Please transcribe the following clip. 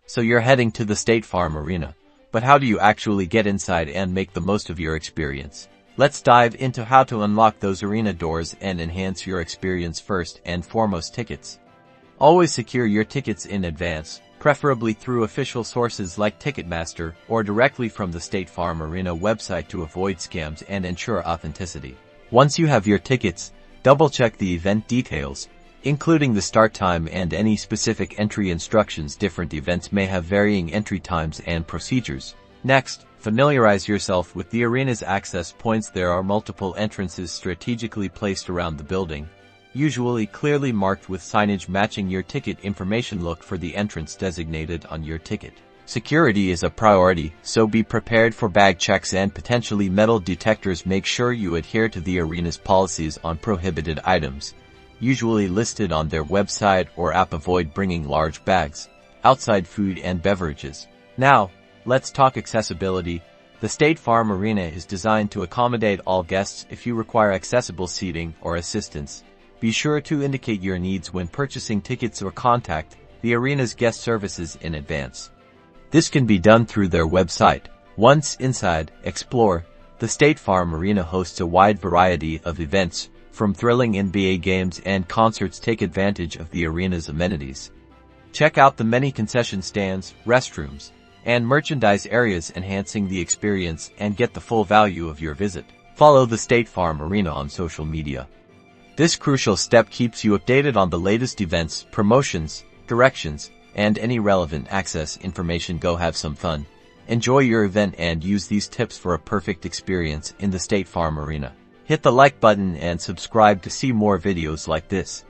So you're heading to the State Farm Arena. But how do you actually get inside and make the most of your experience? Let's dive into how to unlock those arena doors and enhance your experience. First and foremost, tickets. Always secure your tickets in advance, preferably through official sources like Ticketmaster or directly from the State Farm Arena website to avoid scams and ensure authenticity. Once you have your tickets, double-check the event details, including the start time and any specific entry instructions. Different events may have varying entry times and procedures. Next, familiarize yourself with the arena's access points. There are multiple entrances strategically placed around the building, usually clearly marked with signage matching your ticket information. Look for the entrance designated on your ticket. Security is a priority, so be prepared for bag checks and potentially metal detectors. Make sure you adhere to the arena's policies on prohibited items, usually listed on their website or app. Avoid bringing large bags, outside food and beverages. Now, let's talk accessibility. The State Farm Arena is designed to accommodate all guests. If you require accessible seating or assistance, be sure to indicate your needs when purchasing tickets or contact the arena's guest services in advance. This can be done through their website. Once inside, explore. The State Farm Arena hosts a wide variety of events, from thrilling NBA games and concerts. Take advantage of the arena's amenities. Check out the many concession stands, restrooms, and merchandise areas, enhancing the experience and get the full value of your visit. Follow the State Farm Arena on social media. This crucial step keeps you updated on the latest events, promotions, directions, and any relevant access information. Go have some fun, enjoy your event, and use these tips for a perfect experience in the State Farm Arena. Hit the like button and subscribe to see more videos like this.